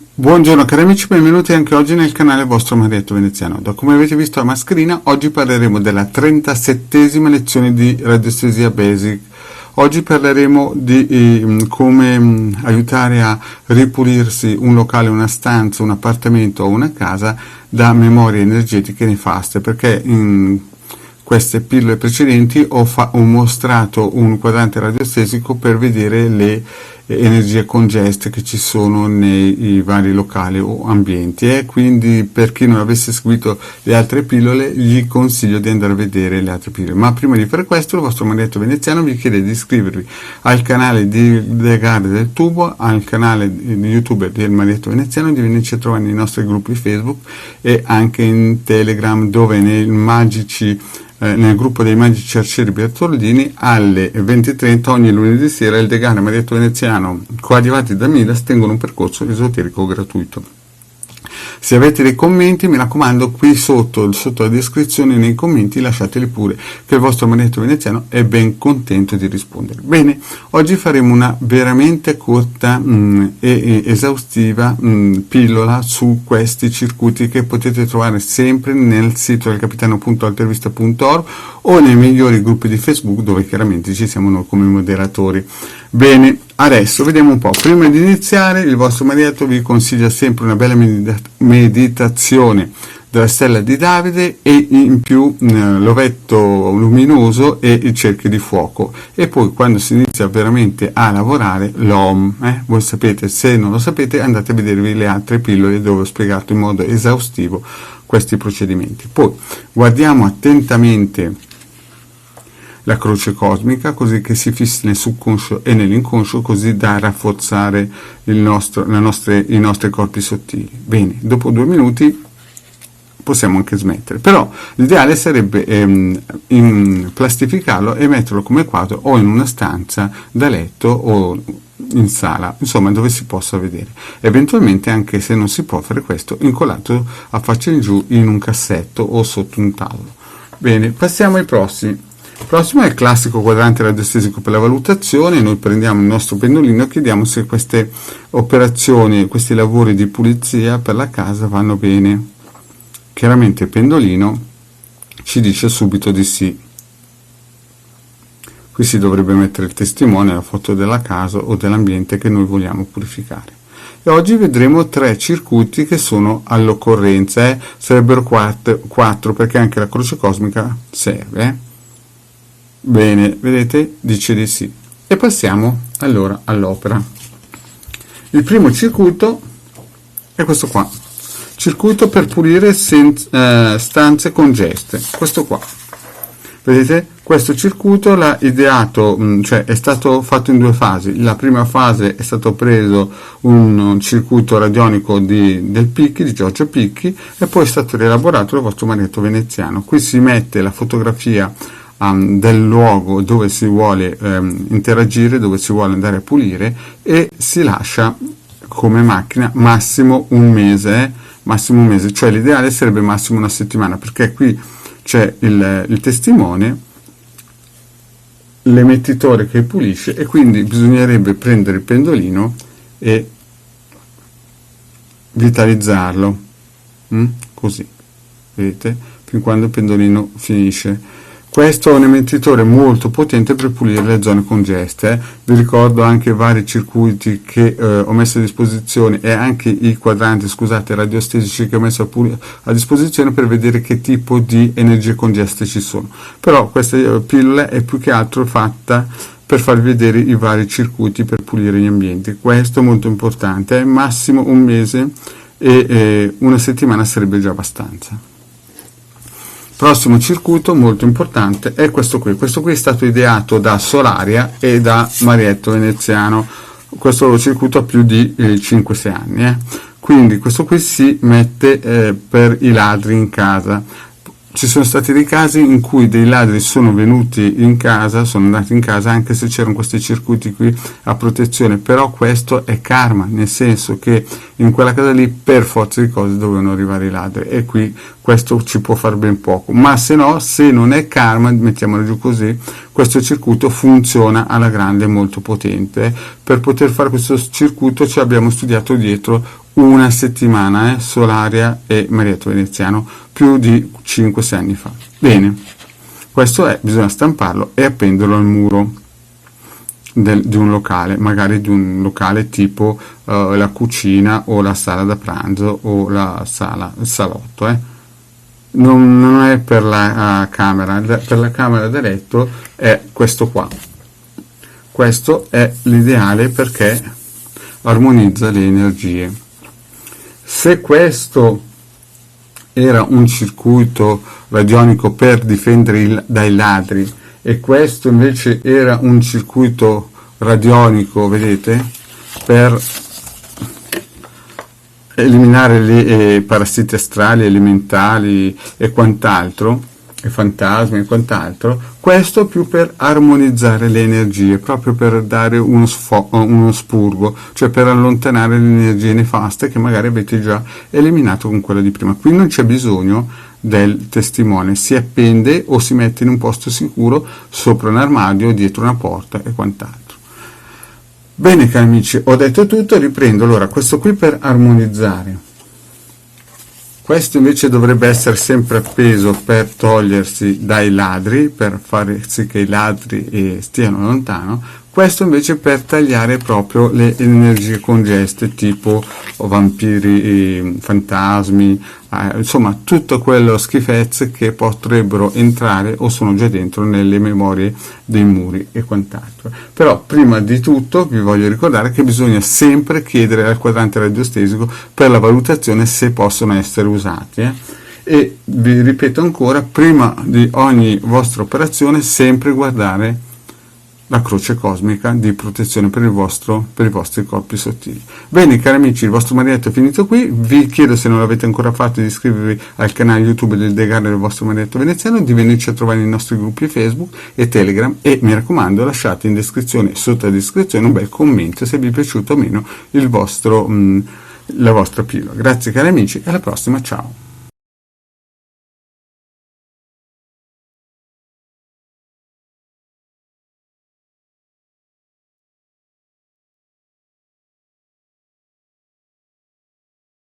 Buongiorno cari amici, benvenuti anche oggi nel canale vostro Marietto Veneziano. Da come avete visto a mascherina, oggi parleremo della 37esima lezione di Radiestesia Basic. Oggi parleremo di come aiutare a ripulirsi un locale, una stanza, un appartamento o una casa da memorie energetiche nefaste, perché in queste pillole precedenti ho mostrato un quadrante radiostesico per vedere le energie congeste che ci sono nei vari locali o ambienti, e quindi per chi non avesse seguito le altre pillole gli consiglio di andare a vedere le altre pillole. Ma prima di fare questo, il vostro Marietto Veneziano vi chiede di iscrivervi al canale di Le Gare del Tubo, al canale di YouTube del Marietto Veneziano, di venirci a trovare nei nostri gruppi Facebook e anche in Telegram, dove nel gruppo dei Magici Arcieri Bertoldini alle 20:30 ogni lunedì sera il decano Marietto Veneziano coadiuvati da Midas tengono un percorso esoterico gratuito. Se avete dei commenti, mi raccomando, qui sotto la descrizione, nei commenti lasciateli pure, che il vostro Marietto Veneziano è ben contento di rispondere. Bene, oggi faremo una veramente corta e esaustiva pillola su questi circuiti che potete trovare sempre nel sito del capitano.altervista.org o nei migliori gruppi di Facebook, dove chiaramente ci siamo noi come moderatori. Bene, adesso vediamo un po'. Prima di iniziare, il vostro Marietto vi consiglia sempre una bella meditazione della stella di Davide e in più l'ovetto luminoso e il cerchio di fuoco, e poi quando si inizia veramente a lavorare l'Om. Voi sapete, se non lo sapete andate a vedervi le altre pillole dove ho spiegato in modo esaustivo questi procedimenti. Poi guardiamo attentamente la croce cosmica, così che si fissi nel subconscio e nell'inconscio, così da rafforzare i nostri corpi sottili. Bene, dopo 2 minuti possiamo anche smettere, però l'ideale sarebbe plastificarlo e metterlo come quadro o in una stanza da letto o in sala, insomma dove si possa vedere, eventualmente, anche se non si può fare questo, incollato a faccia in giù in un cassetto o sotto un tavolo. Bene, passiamo ai prossimi. Il prossimo è il classico quadrante radiostesico per la valutazione. Noi prendiamo il nostro pendolino e chiediamo se queste operazioni, questi lavori di pulizia per la casa vanno bene. Chiaramente il pendolino ci dice subito di sì. Qui si dovrebbe mettere il testimone, la foto della casa o dell'ambiente che noi vogliamo purificare. E oggi vedremo 3 circuiti che sono all'occorrenza, sarebbero 4 perché anche la croce cosmica serve. Bene, vedete, dice di sì. E passiamo allora all'opera. Il primo circuito è questo qua, circuito per pulire stanze congeste, questo qua. Vedete, questo circuito l'ha ideato, cioè è stato fatto in 2 fasi. La prima fase è stato preso un circuito radionico del Picchi, di Giorgio Picchi, e poi è stato rielaborato dal vostro Marietto Veneziano. Qui si mette la fotografia del luogo dove si vuole interagire, dove si vuole andare a pulire, e si lascia come macchina massimo un mese, cioè l'ideale sarebbe massimo 1 settimana, perché qui c'è il testimone, l'emettitore che pulisce, e quindi bisognerebbe prendere il pendolino e vitalizzarlo, così, vedete, fin quando il pendolino finisce. Questo è un emettitore molto potente per pulire le zone congeste. Vi ricordo anche vari circuiti che ho messo a disposizione, e anche i quadranti, radiostesici, che ho messo a disposizione per vedere che tipo di energie congeste ci sono. Però questa pillola è più che altro fatta per farvi vedere i vari circuiti per pulire gli ambienti. Questo è molto importante, massimo un mese, e 1 settimana sarebbe già abbastanza. Prossimo circuito molto importante è questo qui. Questo qui è stato ideato da Solaria e da Marietto Veneziano. Questo circuito ha più di 5-6 anni. Quindi questo qui si mette per i ladri in casa. Ci sono stati dei casi in cui dei ladri sono venuti in casa, sono andati in casa anche se c'erano questi circuiti qui a protezione, però questo è karma, nel senso che in quella casa lì per forza di cose dovevano arrivare i ladri, e qui questo ci può far ben poco. Ma se no, se non è karma, mettiamolo giù così, questo circuito funziona alla grande, molto potente. Per poter fare questo circuito ci abbiamo studiato dietro una settimana, Solaria e Marietto Veneziano, più di 5-6 anni fa. Bene, questo è, bisogna stamparlo e appenderlo al muro di un locale, magari di un locale tipo la cucina o la sala da pranzo o la sala, il salotto. Non è per la camera, per la camera da letto è questo qua. Questo è l'ideale perché armonizza le energie. Se questo era un circuito radionico per difendere dai ladri e questo invece era un circuito radionico, vedete, per eliminare i parassiti astrali, elementali e quant'altro, e fantasmi e quant'altro, questo più per armonizzare le energie, proprio per dare uno spurgo, cioè per allontanare le energie nefaste che magari avete già eliminato con quella di prima. Qui non c'è bisogno del testimone, si appende o si mette in un posto sicuro sopra un armadio, dietro una porta e quant'altro. Bene cari amici, ho detto tutto, riprendo. Allora, questo qui per armonizzare, questo invece dovrebbe essere sempre appeso per togliersi dai ladri, per fare sì che i ladri stiano lontano. Questo invece per tagliare proprio le energie congeste, tipo vampiri, fantasmi, insomma tutto quello schifezze che potrebbero entrare o sono già dentro nelle memorie dei muri e quant'altro. Però prima di tutto vi voglio ricordare che bisogna sempre chiedere al quadrante radiostesico per la valutazione se possono essere usati. E vi ripeto ancora, prima di ogni vostra operazione sempre guardare la croce cosmica di protezione per i vostri corpi sottili. Bene cari amici, il vostro Marietto è finito qui. Vi chiedo, se non l'avete ancora fatto, di iscrivervi al canale YouTube del Degarno del vostro Marietto Veneziano, di venirci a trovare nei nostri gruppi Facebook e Telegram e mi raccomando lasciate in descrizione, sotto la descrizione, un bel commento se vi è piaciuto o meno la vostra pillola. Grazie cari amici e alla prossima, ciao.